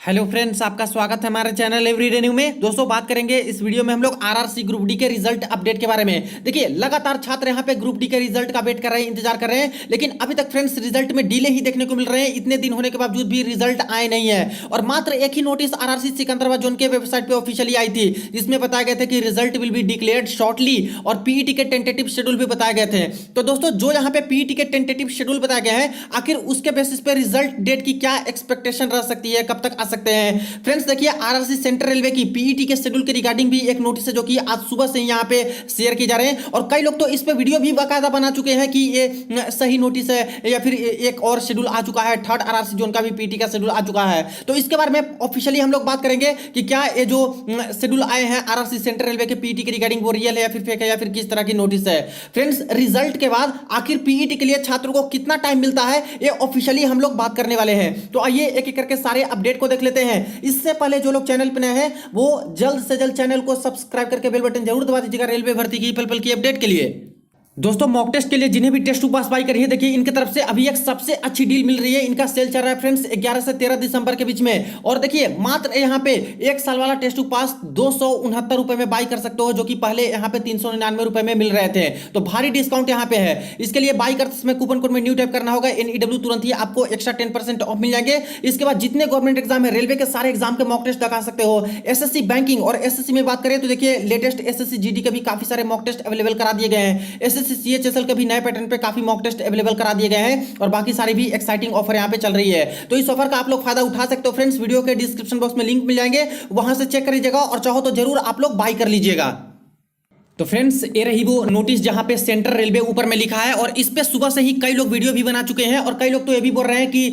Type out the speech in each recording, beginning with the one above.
Hello friends, आपका स्वागत है हमारे चैनल एवरीडे न्यू में। दोस्तों, बात करेंगे इस वीडियो में हम लोग आरआरसी ग्रुप डी के रिजल्ट अपडेट के बारे में। देखिए, लगातार छात्र यहाँ पे ग्रुप डी के रिजल्ट का वेट कर रहे हैं, इंतजार कर रहे हैं, लेकिन अभी तक फ्रेंड्स रिजल्ट में डिले ही देखने को मिल रहे हैं। इतने दिन होने के बावजूद भी रिजल्ट आए नहीं है और मात्र एक ही नोटिस आरआरसी सिकंदराबाद जोन के वेबसाइट पे ऑफिशियली आई थी, जिसमें बताया गया था कि result will be declared shortly और पीईटी के टेंटेटिव शेड्यूल भी बताए गए थे। तो दोस्तों, जो यहाँ पे पीईटी के टेंटेटिव शेड्यूल बताया गया है, आखिर उसके बेसिस पे रिजल्ट डेट की क्या एक्सपेक्टेशन रह सकती है, कब तक आ सकते हैं। फ्रेंड्स देखिए, आरआरसी सेंट्रल रेलवे की पीईटी के शेड्यूल के रिगार्डिंग भी एक नोटिस है जो कि आज सुबह से यहाँ पे शेयर किए जा रहे हैं और कई लोग तो इस पे वीडियो भी बाकायदा बना चुके हैं कि ये सही नोटिस है या फिर एक और शेड्यूल आ चुका है, थर्ड आरआरसी जोन का भी पीईटी का शेड्यूल आ चुका है। तो इसके बारे में ऑफिशियली हम लोग बात करेंगे कि क्या ये जो शेड्यूल आए हैं आरआरसी सेंट्रल रेलवे के पीईटी के रिगार्डिंग वो रियल है या फिर फेक है या फिर किस तरह की नोटिस है। फ्रेंड्स, रिजल्ट के बाद आखिर पीईटी के लिए छात्रों को कितना टाइम मिलता है, ये ऑफिशियली हम लोग बात करने वाले हैं। तो आइए एक एक करके सारे अपडेट को देख लेते हैं। इससे पहले जो लोग चैनल पर नए हैं वो जल्द से जल्द चैनल को सब्सक्राइब करके बेल बटन जरूर दबा दीजिएगा रेलवे भर्ती की पल पल की अपडेट के लिए। दोस्तों, मॉक टेस्ट के लिए जिन्हें भी टेस्ट टू पास बाई करी है, देखिए इनकी तरफ से अभी एक सबसे अच्छी डील मिल रही है। इनका सेल चल रहा है फ्रेंड्स 11 से 13 दिसंबर के बीच में और देखिए मात्र यहाँ पे एक साल वाला टेस्ट टू पास 269 रुपए में बाई कर सकते हो, जो कि पहले यहाँ पे 399 रुपए में मिल रहे थे। तो भारी डिस्काउंट यहाँ पे है। इसके लिए बाई करते समय कूपन कोड में न्यू टाइप करना होगा NEW, तुरंत ही आपको एक्स्ट्रा 10% ऑफ मिल जाएंगे। इसके बाद जितने गवर्नमेंट एग्जाम है, रेलवे के सारे एग्जाम के मॉक टेस्ट लगा सकते हो। एसएससी बैंकिंग और एसएससी में बात करें तो देखिए लेटेस्ट एसएससी जीडी के भी काफी सारे मॉक टेस्ट अवेलेबल करा दिए गए हैं। एसएससी सीएचएसएल के भी नए पैटर्न पे काफी मॉक टेस्ट अवेलेबल करा दिए गए हैं और बाकी सारी भी एक्साइटिंग ऑफर यहां पे चल रही है। तो इस ऑफर का आप लोग फायदा उठा सकते हो फ्रेंड्स। वीडियो के डिस्क्रिप्शन बॉक्स में लिंक मिल जाएंगे, वहां से चेक कर लीजिएगा और चाहो तो जरूर आप लोग बाय कर लीजिएगा। तो फ्रेंड्स, ये रही वो नोटिस जहां पे सेंट्रल रेलवे ऊपर में लिखा है और इस पे सुबह से ही कई लोग वीडियो भी बना चुके हैं और कई लोग तो ये भी बोल रहे हैं कि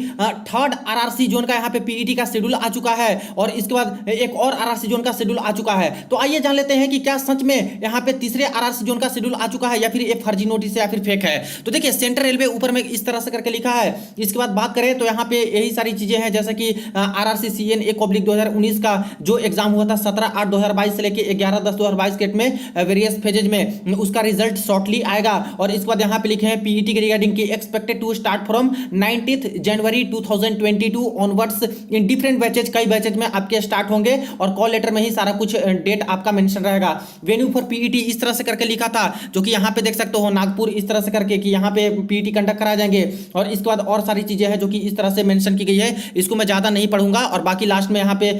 थर्ड आरआरसी जोन का यहाँ पे पीईटी का शेड्यूल आ चुका है और इसके बाद एक और आरआरसी जोन का शेड्यूल आ चुका है। तो आइए जान लेते हैं कि क्या सच में यहाँ पे तीसरे आरआरसी जोन का शेड्यूल आ चुका है या फिर ये फर्जी नोटिस है या फिर फेक है। तो देखिए, सेंट्रल रेलवे ऊपर में इस तरह से करके लिखा है। इसके बाद बात करें तो यहाँ पे यही सारी चीजें हैं, जैसे कि आरआरसी CN 1/2019 का जो एग्जाम हुआ था 17/8/2022 से लेकर 11/10/2022 डेट में वेरियस फेजेज में, उसका रिजल्ट शॉर्टली आएगा। और इसके बाद यहाँ पे लिखे हैं पीईटी के रिगार्डिंग की एक्सपेक्टेड टू स्टार्ट फ्रॉम 19 जनवरी 2022 ऑनवर्ड्स इन डिफरेंट बैचेज। कई बैचेज में आपके स्टार्ट होंगे और कॉल लेटर में ही सारा कुछ डेट आपका मेंशन रहेगा। वेन्यू फॉर पीईटी इस तरह से करके लिखा था, जो कि यहाँ पे देख सकते हो नागपुर इस तरह से करके कि यहाँ पे पीईटी कंडक्ट कराए जाएंगे। और इसके बाद और सारी चीजें हैं जो कि इस तरह से मेंशन की गई है, इसको मैं ज्यादा नहीं पढ़ूंगा। और बाकी लास्ट में यहाँ पे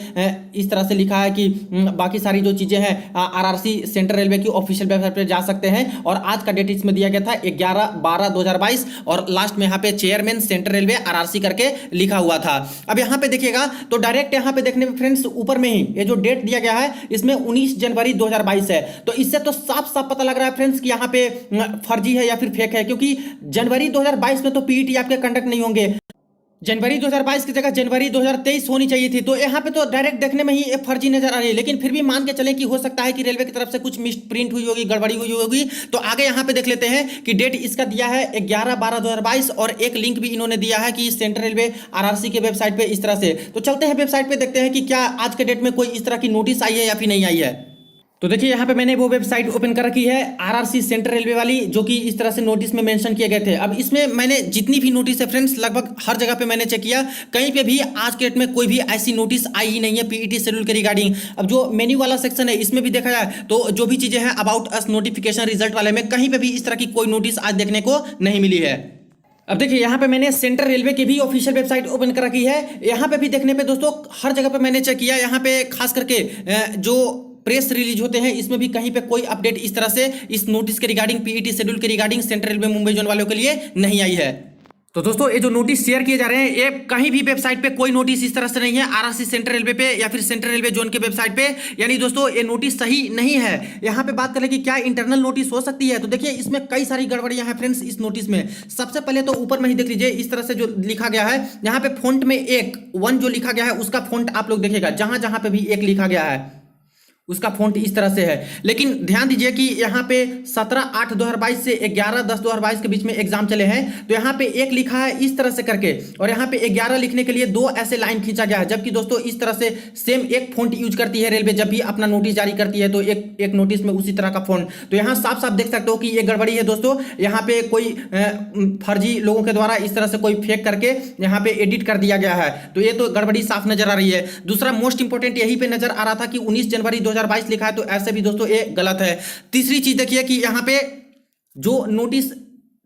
इस तरह से लिखा है कि बाकी सारी जो चीजें हैं आरआरसी सेंट्रल रेलवे की ऑफिशियल वेबसाइट पे जा सकते हैं। और आज का डेट इसमें दिया गया था 11/12/2022 और लास्ट में यहाँ पे चेयरमैन सेंट्रल रेलवे आरआरसी करके लिखा हुआ था। अब यहाँ पे देखिएगा तो डायरेक्ट यहाँ पे देखने में फ्रेंड्स ऊपर में ही ये जो डेट दिया गया है इसमें 19 जनवरी 2022 है। तो इससे तो साफ साफ पता लग रहा है फ्रेंड्स कि यहाँ पे फर्जी है या फिर फेक है, क्योंकि जनवरी 2022 में तो पीईटी आपके कंडक्ट नहीं होंगे। जनवरी 2022 की जगह जनवरी 2023 होनी चाहिए थी। तो यहाँ पे तो डायरेक्ट देखने में ही एक फर्जी नजर आ रही है, लेकिन फिर भी मान के चलें कि हो सकता है कि रेलवे की तरफ से कुछ मिस प्रिंट हुई होगी, गड़बड़ी हुई होगी। तो आगे यहाँ पे देख लेते हैं कि डेट इसका दिया है 11/12/2022 और एक लिंक भी इन्होंने दिया है कि सेंट्रल रेलवे आरआरसी के वेबसाइट पे इस तरह से। तो चलते हैं वेबसाइट पे, देखते हैं कि क्या आज के डेट में कोई इस तरह की नोटिस आई है या फिर नहीं आई है। तो देखिए, यहाँ पे मैंने वो वेबसाइट ओपन कर रखी है आरआरसी सेंट्रल रेलवे वाली, जो कि इस तरह से नोटिस में मेंशन किए गए थे। अब इसमें मैंने जितनी भी नोटिस है फ्रेंड्स, लगभग हर जगह पे मैंने चेक किया, कहीं पे भी आज के डेट में कोई भी ऐसी नोटिस आई ही नहीं है पीईटी शेड्यूल के रिगार्डिंग। अब जो मेन्यू वाला सेक्शन है इसमें भी देखा जाए तो जो भी चीजें हैं अबाउट अस, नोटिफिकेशन, रिजल्ट वाले में कहीं पे भी इस तरह की कोई नोटिस आज देखने को नहीं मिली है। अब देखिए, यहाँ पे मैंने सेंट्रल रेलवे की भी ऑफिशियल वेबसाइट ओपन कर रखी है। यहाँ पे भी देखने पे दोस्तों हर जगह पे मैंने चेक किया, यहाँ पे खास करके जो प्रेस रिलीज होते हैं इसमें भी कहीं पे कोई अपडेट इस तरह से इस नोटिस के रिगार्डिंग, पीईटी शेड्यूल के regarding central railway Mumbai zone वालों के लिए नहीं आई है। तो दोस्तों, ये जो नोटिस शेयर किए जा रहे हैं ये कहीं भी वेबसाइट पे कोई नोटिस इस तरह से नहीं है आरआरसी सेंट्रल रेलवे पे या फिर सेंट्रल रेलवे जोन के वेबसाइट पे। यानी दोस्तों ये नोटिस सही नहीं है। यहाँ पे बात करें कि क्या इंटरनल नोटिस हो सकती है, तो देखिए इसमें कई सारी गड़बड़ियां हैं फ्रेंड्स इस नोटिस में। सबसे पहले तो ऊपर में ही देख लीजिए, इस तरह से जो लिखा गया है यहाँ पे फोंट में 1 जो लिखा गया है उसका फोंट आप लोग देखिएगा, जहां जहां पे भी 1 लिखा गया है उसका फॉन्ट इस तरह से है। लेकिन ध्यान दीजिए कि यहाँ पे 17/8/2022 से 11/10/2022 के बीच में एग्जाम चले हैं, तो यहाँ पे एक लिखा है इस तरह से करके, और यहाँ पे 11 लिखने के लिए 2 ऐसे लाइन खींचा गया है। जबकि दोस्तों इस तरह से सेम एक फॉन्ट यूज करती है रेलवे जब भी अपना नोटिस जारी करती है, तो एक नोटिस में उसी तरह का फॉन्ट। तो यहाँ साफ साफ देख सकते हो कि ये गड़बड़ी है दोस्तों। यहाँ पे कोई फर्जी लोगों के द्वारा इस तरह से कोई फेक करके यहाँ पे एडिट कर दिया गया है, तो ये तो गड़बड़ी साफ नजर आ रही है। दूसरा मोस्ट इंपोर्टेंट यही पे नजर आ रहा था कि 19 जनवरी 2022 लिखा है, तो ऐसे भी दोस्तों ये गलत है। तीसरी चीज देखिए कि यहाँ पे जो नोटिस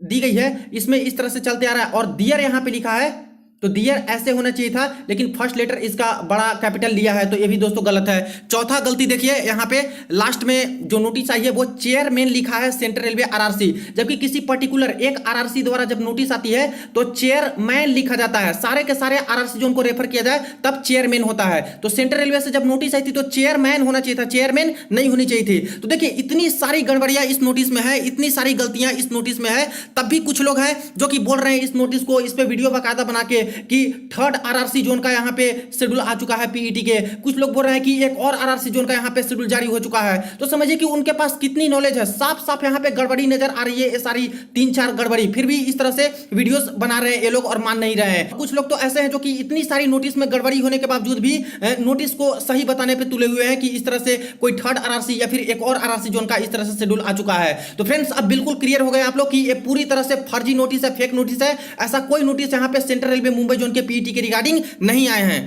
दी गई है इसमें इस तरह से चलते आ रहा है, और डियर यहाँ पे लिखा है, तो डियर ऐसे होना चाहिए था, लेकिन फर्स्ट लेटर इसका बड़ा कैपिटल लिया है, तो ये भी दोस्तों गलत है। चौथा गलती देखिए, यहाँ पे लास्ट में जो नोटिस आई है वो चेयरमैन लिखा है सेंट्रल रेलवे आरआरसी, जबकि किसी पर्टिकुलर एक आरआरसी द्वारा जब नोटिस आती है तो चेयरमैन लिखा जाता है। सारे के सारे आरआरसी जो उनको रेफर किया जाए तब चेयरमैन होता है, तो सेंट्रल रेलवे से जब नोटिस आई थी तो चेयरमैन होना चाहिए था, चेयरमैन नहीं होनी चाहिए थी। तो देखिए इतनी सारी गड़बड़ियां इस नोटिस में है, इतनी सारी गलतियां इस नोटिस में है, तब भी कुछ लोग हैं जो कि बोल रहे हैं इस नोटिस को, इस पे वीडियो बाकायदा बना के कि थर्ड आरआरसी जोन का यहां पे शेड्यूल आ चुका है पीईटी के। कुछ लोग बोल रहे हैं कि एक और आरआरसी जोन का यहां पे शेड्यूल जारी हो चुका है। तो समझिए कि उनके पास कितनी नॉलेज है, साफ साफ यहां पे गड़बड़ी नजर आ रही है, ये सारी 3-4 गड़बड़ी, फिर भी इस तरह से वीडियोस बना रहे हैं ये लोग और मान नहीं रहे हैं। कुछ लोग तो ऐसे हैं जो कि इतनी सारी नोटिस में गड़बड़ी होने के बावजूद भी नोटिस को सही बताने पर तुले हुए हैं कि इस तरह से कोई थर्ड आरआरसी या फिर एक और आरआरसी जोन का इस तरह से शेड्यूल आ चुका है। तो फ्रेंड्स अब बिल्कुल क्लियर हो गए आप लोग कि ये पूरी तरह से फर्जी नोटिस है, फेक नोटिस है। ऐसा कोई नोटिस यहाँ पे सेंट्रल रेलवे मुंबई जोन के पीईटी के रिगार्डिंग नहीं आए हैं।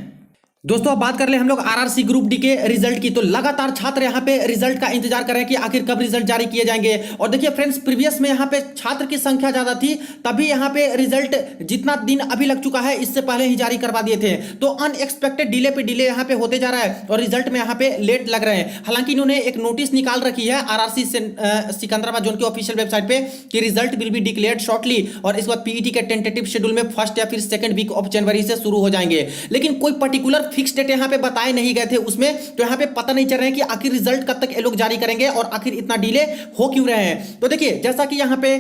दोस्तों अब बात कर ले हम लोग आरआरसी ग्रुप डी के रिजल्ट की। तो लगातार छात्र यहाँ पे रिजल्ट का इंतजार कर रहे हैं कि आखिर कब रिजल्ट जारी किए जाएंगे। और देखिए फ्रेंड्स, प्रीवियस में यहाँ पे छात्र की संख्या ज्यादा थी, तभी यहाँ पे रिजल्ट जितना दिन अभी लग चुका है इससे पहले ही जारी करवा दिए थे। तो अनएक्सपेक्टेड डिले पे डिले यहाँ पे होते जा रहा है और रिजल्ट में यहाँ पे लेट लग रहे हैं। हालांकि इन्होंने एक नोटिस निकाल रखी है आरआरसी सिकंदराबाद जोन की ऑफिशियल वेबसाइट पे कि result will be declared shortly, और इसके बाद पीईटी के टेंटेटिव शेड्यूल में फर्स्ट या फिर सेकंड वीक ऑफ जनवरी से शुरू हो जाएंगे। लेकिन कोई पर्टिकुलर फिक्स डेट यहाँ पे बताए नहीं गए थे उसमें, तो यहाँ पे पता नहीं चल रहा है कि आखिर रिजल्ट कब तक ये लोग जारी करेंगे और आखिर इतना डिले हो क्यों रहे हैं। तो देखिए जैसा कि यहाँ पे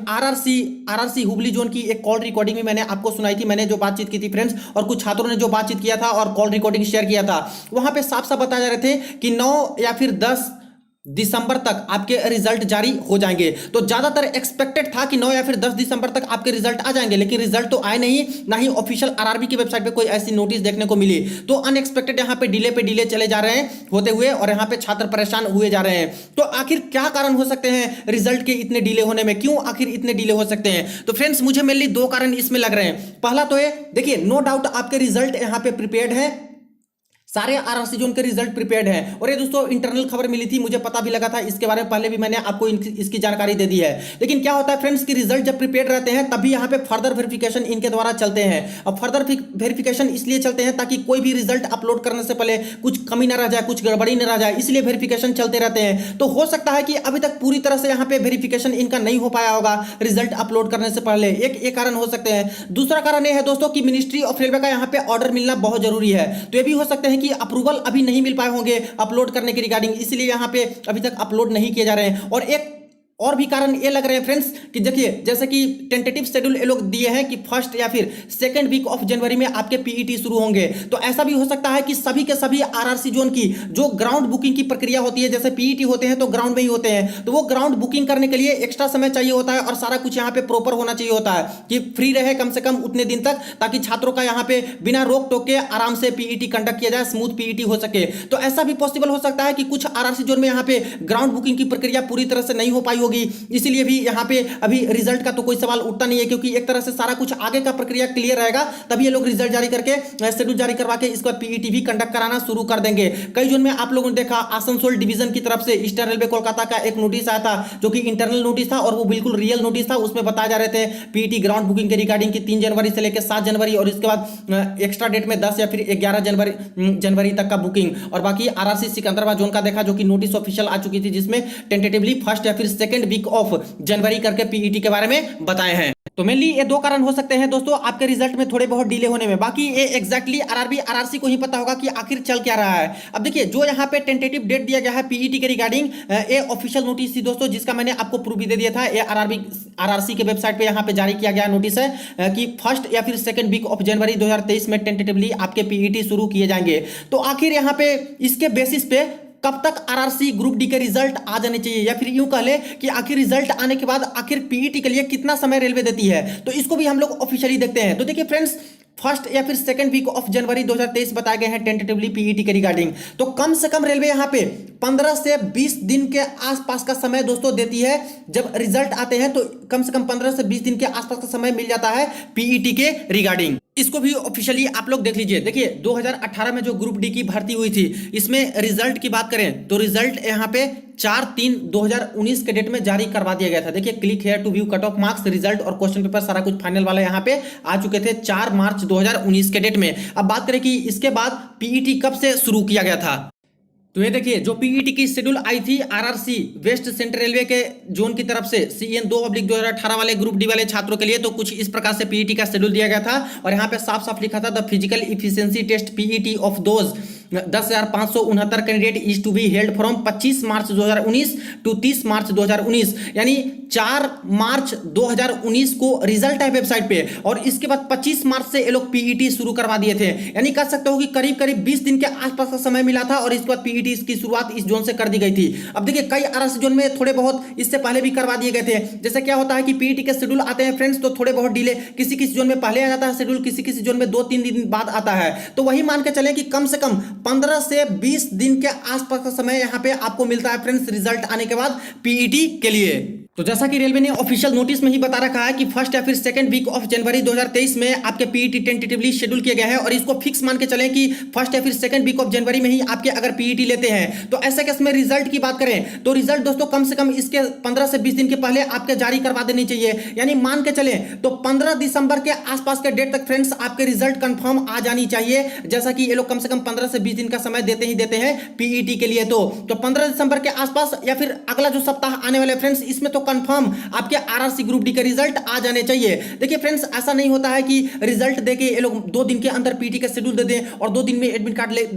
आरआरसी हुबली जोन की एक कॉल रिकॉर्डिंग में मैंने आपको सुनाई थी, मैंने जो बातचीत की थी फ्रेंड्स, और कुछ छात्रों ने जो बातचीत किया था और कॉल रिकॉर्डिंग शेयर किया था, वहां पे साफ साफ बताया जा रहे थे कि 9 या फिर 10 दिसंबर तक आपके रिजल्ट जारी हो जाएंगे। तो ज्यादातर एक्सपेक्टेड था कि 9 या फिर 10 दिसंबर तक आपके रिजल्ट आ जाएंगे, लेकिन रिजल्ट तो आए नहीं, ना ही ऑफिशियल आरआरबी की वेबसाइट पे कोई ऐसी नोटिस देखने को मिली। तो अनएक्सपेक्टेड यहाँ पे डिले चले जा रहे हैं होते हुए, और यहाँ पे छात्र परेशान हुए जा रहे हैं। तो आखिर क्या कारण हो सकते हैं रिजल्ट के इतने डिले होने में, क्यों आखिर इतने डिले हो सकते हैं? तो फ्रेंड्स मुझे मेनली 2 कारण इसमें लग रहे हैं। पहला तो है, देखिए नो डाउट आपके रिजल्ट यहाँ पे प्रिपेयर्ड है, सारे आरआरसी जोन के रिजल्ट प्रिपेयर्ड है। और ये दोस्तों इंटरनल खबर मिली थी, मुझे पता भी लगा था इसके बारे में, पहले भी मैंने आपको इसकी जानकारी दे दी है। लेकिन क्या होता है फ्रेंड्स कि रिजल्ट जब प्रिपेयर्ड रहते हैं तभी यहाँ पे फर्दर वेरिफिकेशन इनके द्वारा चलते हैं। अब फर्दर वेरिफिकेशन इसलिए चलते हैं ताकि कोई भी रिजल्ट अपलोड करने से पहले कुछ कमी ना रह जाए, कुछ गड़बड़ी न रह जाए, इसलिए वेरिफिकेशन चलते रहते हैं। तो हो सकता है कि अभी तक पूरी तरह से यहाँ पे वेरिफिकेशन इनका नहीं हो पाया होगा रिजल्ट अपलोड करने से पहले, एक कारण हो सकते हैं। दूसरा कारण यह है दोस्तों कि मिनिस्ट्री ऑफ रेलवे का यहाँ पे ऑर्डर मिलना बहुत जरूरी है, तो ये भी हो सकते हैं कि अप्रूवल अभी नहीं मिल पाए होंगे अपलोड करने के रिगार्डिंग, इसलिए यहां पे अभी तक अपलोड नहीं किए जा रहे हैं। और एक और भी कारण ये लग रहे हैं फ्रेंड्स कि देखिए जैसे कि टेंटेटिव शेड्यूल ये लोग दिए हैं कि फर्स्ट या फिर सेकंड वीक ऑफ जनवरी में आपके पीईटी शुरू होंगे, तो ऐसा भी हो सकता है कि सभी के सभी आरआरसी जोन की जो ग्राउंड बुकिंग की प्रक्रिया होती है, जैसे पीईटी होते हैं तो ग्राउंड में ही होते हैं, तो वो ग्राउंड बुकिंग करने के लिए एक्स्ट्रा समय चाहिए होता है और सारा कुछ यहाँ पे प्रॉपर होना चाहिए होता है कि फ्री रहे कम से कम उतने दिन तक, ताकि छात्रों का यहाँ पे बिना रोक टोक के आराम से पीईटी कंडक्ट किया जाए, स्मूथ पीईटी हो सके। तो ऐसा भी पॉसिबल हो सकता है कि कुछ आरआरसी जोन में यहाँ पे ग्राउंड बुकिंग की प्रक्रिया पूरी तरह से नहीं हो पाई होगी, इसलिए भी यहाँ पे अभी रिजल्ट का तो कोई सवाल उठता नहीं है, क्योंकि एक तरह से सारा कुछ आगे का प्रक्रिया क्लियर रहेगा तभी ये लोग रिजल्ट जारी करके शेड्यूल जारी करवा के इसके बाद पीईटी भी कंडक्ट कराना शुरू कर देंगे। कई जोन में आप लोगों ने देखा आसनसोल डिवीजन की तरफ से ईस्टर्न रेलवे कोलकाता का एक नोटिस आया था जो कि इंटरनल नोटिस था और वो बिल्कुल रियल नोटिस था। उसमें बताया जा रहे थे पीईटी ग्राउंड बुकिंग के रिगार्डिंग की 3 जनवरी से लेकर 7 जनवरी और इसके बाद एक्स्ट्रा डेट में 10 या फिर 11 जनवरी तक का बुकिंग। और बाकी आरआरसी सिकंदराबाद जोन का देखा जो कि नोटिस ऑफिशियल आ चुकी थी, जिसमें टेंटेटिवली फर्स्ट या फिर सेकंड वीक ऑफ जनवरी करके पीईटी के बारे में बताए हैं। तो मेनली ये 2 कारण हो सकते हैं दोस्तों आपके रिजल्ट में थोड़े बहुत डिले होने में, बाकी ये एग्जैक्टली आरआरबी आरआरसी को ही पता होगा कि आखिर चल क्या रहा है। अब देखिए जो यहाँ पे टेंटेटिव डेट दिया गया है पीईटी के रिगार्डिंग, ये ऑफिशियल नोटिस थी दोस्तों, जिसका मैंने आपको प्रूफ भी दे दिया था। ये आरआरसी के वेबसाइट पे यहाँ पे जारी किया गया नोटिस है कि फर्स्ट या फिर सेकंड वीक ऑफ जनवरी 2023 में टेंटेटिवली आपके पीईटी शुरू किए जाएंगे। तो आखिर यहाँ पे इसके बेसिस पे कब तक आरआरसी ग्रुप डी के रिजल्ट आ जाने चाहिए, या फिर यूं कह ले कि आखिर रिजल्ट आने के बाद आखिर पीईटी के लिए कितना समय रेलवे देती है, तो इसको भी हम लोग ऑफिशियली देखते हैं। तो देखिए फ्रेंड्स, फर्स्ट या फिर सेकंड वीक ऑफ जनवरी 2023 बताए गए हैं टेंटेटिवली पीईटी के रिगार्डिंग। तो कम से कम रेलवे यहाँ पे 15 से 20 दिन के आसपास का समय दोस्तों देती है। जब रिजल्ट आते हैं तो कम से कम 15 से 20 दिन के आसपास का समय मिल जाता है पीईटी के रिगार्डिंग। इसको भी ऑफिशियली आप लोग देख लीजिए। देखिए 2018 में जो ग्रुप डी की भर्ती हुई थी, इसमें रिजल्ट की बात करें तो रिजल्ट यहाँ पे 4/3/2019 के डेट में जारी करवा दिया गया था। देखिए click here to view cut off marks, result और क्वेश्चन पेपर सारा कुछ फाइनल वाला यहाँ पे आ चुके थे 4 मार्च 2019 के डेट में। अब बात करें कि इसके बाद पीईटी कब से शुरू किया गया था, तो ये देखिए जो पीईटी की शेड्यूल आई थी आरआरसी वेस्ट सेंट्रल रेलवे के जोन की तरफ से CN 2/2018 वाले ग्रुप डी वाले छात्रों के लिए, तो कुछ इस प्रकार से पीईटी का शेड्यूल दिया गया था। और यहाँ पे साफ साफ लिखा था the physical efficiency test PET of those 10,569 candidate is to be held from 25 March 2019 to 30 March 2019, यानी 4 मार्च 2019 को रिजल्ट है वेबसाइट पे, और इसके बाद 25 मार्च से ये लोग पीईटी शुरू करवा दिए थे। यानी कह सकते हो कि करीब करीब 20 दिन के आसपास का समय मिला था, और इसके बाद पीईटी इसकी शुरुआत इस जोन से कर दी गई थी। अब देखिए कई आरआरसी जोन में थोड़े बहुत इससे पहले भी करवा दिए गए थे। जैसे क्या होता है कि पीईटी के शेड्यूल आते हैं फ्रेंड्स, तो थोड़े बहुत डिले, किसी किसी जोन में पहले आ जाता है शेड्यूल, किसी किसी जोन में 2-3 दिन बाद आता है। तो वही मान के चलें कि कम से कम 15 से 20 दिन के आसपास का समय यहां पे आपको मिलता है फ्रेंड्स रिजल्ट आने के बाद पीईटी के लिए। तो जैसा कि रेलवे ने ऑफिशियल नोटिस में ही बता रखा है कि फर्स्ट या फिर सेकंड वीक ऑफ जनवरी 2023 में आपके पीईटी टेंटेटिवली शेड्यूल किया गया है, और इसको फिक्स मान के चलें कि फर्स्ट या फिर सेकंड वीक ऑफ जनवरी में ही आपके अगर पीईटी लेते हैं, तो ऐसे केस में रिजल्ट की बात करें तो रिजल्ट दोस्तों कम से कम इसके 15 से 20 दिन के पहले आपके जारी करवा देनी चाहिए। यानी मान के चलें तो 15 दिसंबर के आसपास के डेट तक फ्रेंड्स आपके रिजल्ट कंफर्म आ जानी चाहिए, जैसा कि ये लोग कम से कम 15 से 20 दिन का समय देते ही देते हैं पीईटी के लिए। तो 15 दिसंबर के आसपास या फिर अगला जो सप्ताह आने वाले फ्रेंड्स, इसमें तो कंफर्म आपके आरआरसी ग्रुप डी के रिजल्ट आ जाने चाहिए। देखिए फ्रेंड्स, ऐसा नहीं होता है कि रिजल्ट देके ये लोग 2 दिन के अंदर पीईटी का शेड्यूल दे दें और 2 दिन में एडमिट कार्ड ले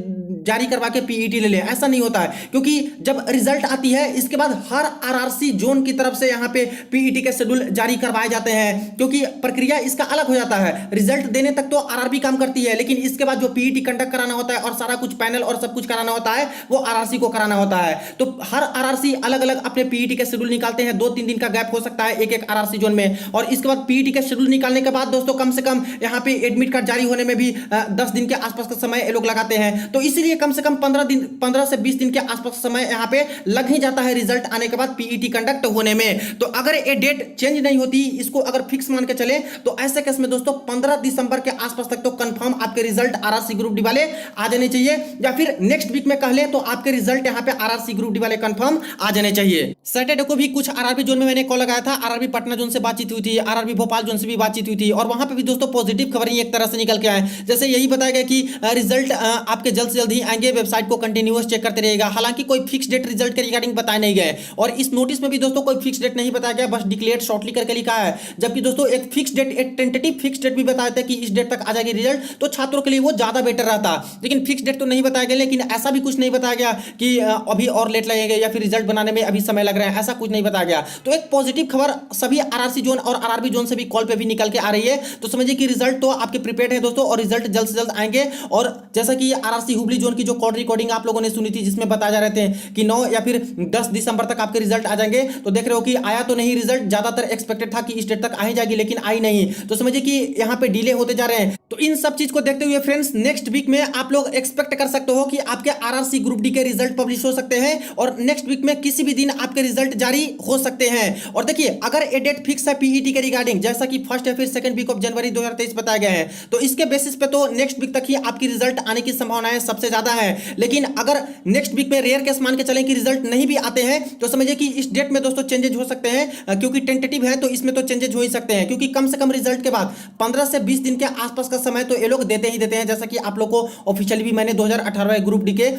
जारी करवा के पीईटी ले लें, ऐसा नहीं होता है। क्योंकि जब रिजल्ट आती है इसके बाद हर आरआरसी जोन की तरफ से यहाँ पे पीईटी के शेड्यूल जारी करवाए जाते हैं, क्योंकि प्रक्रिया इसका अलग हो जाता है। रिजल्ट देने तक तो आरआरबी काम करती है, लेकिन इसके बाद जो पीईटी कंडक्ट कराना होता है और सारा कुछ पैनल और सब कुछ कराना होता है वो आरआरसी को कराना होता है। तो हर आरआरसी अलग अलग अपने पीईटी के शेड्यूल निकालते हैं, 2-3 दिन का गैप हो सकता है एक एक आरआरसी जोन में। और इसके बाद पीईटी के शेड्यूल निकालने के बाद दोस्तों कम से कम यहाँ पे एडमिट कार्ड जारी होने में भी 10 दिन के आसपास का समय ये लोग लगाते हैं। तो इसीलिए कम से कम 15 से 20 दिन के आसपास समय यहाँ पे लग ही जाता है रिजल्ट आने के बाद पीईटी कंडक्ट होने में। तो अगर ये डेट चेंज नहीं होती, इसको अगर फिक्स मान के चले, तो ऐसे केस में दोस्तों 15 दिसंबर के आसपास तक तो कंफर्म आपके रिजल्ट आरआरसी ग्रुप डी वाले आ जाने चाहिए, या फिर नेक्स्ट वीक में कह लें तो आपके रिजल्ट यहाँ पे आरआरसी ग्रुप डी वाले कंफर्म आ जाने चाहिए। सैटरडे को भी कुछ आरआरबी जोन में मैंने कॉल लगाया था, आरआरबी पटना जोन से बातचीत हुई थी, आरआरबी भोपाल जोन से भी बातचीत हुई थी, और वहां पे भी दोस्तों पॉजिटिव खबर ही एक तरह से निकल के आए। जैसे यही बताया गया कि रिजल्ट आपके जल्द से जल्द ही आएंगे, वेबसाइट को कंटिन्यूअस चेक करते रहेगा। हालांकि कोई फिक्स डेट रिजल्ट के रिगार्डिंग बताए नहीं गए, और इस नोटिस में भी दोस्तों कोई फिक्स डेट नहीं बताया गया, बस डिक्लेयर्ड शॉर्टली करके लिखा है। जबकि दोस्तों एक फिक्स डेट, एक टेंटेटिव फिक्स डेट भी बताया था कि इस डेट तक आ जाएगी रिजल्ट, तो छात्रों के लिए वो ज्यादा बेटर रहता। लेकिन फिक्स डेट तो नहीं बताया गया, लेकिन ऐसा भी कुछ नहीं बताया गया कि अभी और लेट लगेगा या फिर रिजल्ट बनाने में अभी समय लग रहा है, ऐसा कुछ नहीं बताया गया। तो एक पॉजिटिव खबर सभी आरआरसी जोन और आरआरबी जोन से भी कॉल पे भी निकल के आ रही है। तो समझिए कि रिजल्ट तो आपके प्रिपेयर्ड है दोस्तों, और रिजल्ट जल्द से जल्द आएंगे। और जैसा कि आरआरसी हुबली जोन की जो कॉल रिकॉर्डिंग आप लोगों ने सुनी थी, जिसमें बताया जा रहे थे कि 9 या फिर 10 दिसंबर तक आपके रिजल्ट आ जाएंगे, तो देख रहे हो कि आया तो नहीं रिजल्ट, ज्यादातर एक्सपेक्टेड था कि इस डेट तक आ ही जाएगी, लेकिन आई नहीं। तो समझिए कि यहाँ पे डिले होते जा रहे हैं। तो इन सब चीज को देखते हुए फ्रेंड्स, नेक्स्ट वीक में आप लोग एक्सपेक्ट कर सकते हो कि आपके आरआरसी ग्रुप डी के रिजल्ट पब्लिश हो सकते हैं, और नेक्स्ट वीक में किसी भी दिन आपके रिजल्ट जारी हो सकते हैं। और देखिए अगर ये डेट फिक्स है पीईटी के रिगार्डिंग, जैसा कि फर्स्ट या फिर सेकंड वीक ऑफ जनवरी 2023 बताया गया है, तो इसके बेसिस पे तो नेक्स्ट वीक तक ही आपकी रिजल्ट आने की संभावनाएं सबसे ज्यादा है। लेकिन अगर नेक्स्ट वीक में रेयर केस मान के चलें कि रिजल्ट नहीं भी आते हैं, तो समझिए कि इस डेट में दोस्तों चेंजेस हो सकते हैं, क्योंकि टेंटेटिव है तो इसमें तो चेंजेस हो ही सकते हैं, क्योंकि कम से कम रिजल्ट के बाद 15 से 20 दिन के आसपास का समय तो ये लोग देते ही देते हैं, जैसा कि आप लोग को ऑफिशियली भी मैंने 2018 ग्रुप डी के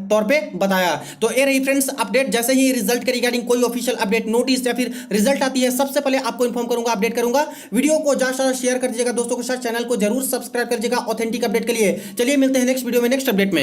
तौर पे बताया। तो ये रही फ्रेंड्स अपडेट। जैसे ही रिजल्ट के रिगार्डिंग कोई ऑफिशियल अपडेट, नोटिस या फिर रिजल्ट आती है, सबसे पहले आपको इन्फॉर्म करूंगा, अपडेट करूंगा। वीडियो को ज्यादा शेयर कर दीजिएगा दोस्तों के साथ, चैनल को जरूर सब्सक्राइब कर दीजिएगा ऑथेंटिक अपडेट के लिए। चलिए मिलते हैं नेक्स्ट वीडियो में, नेक्स्ट अपडेट में।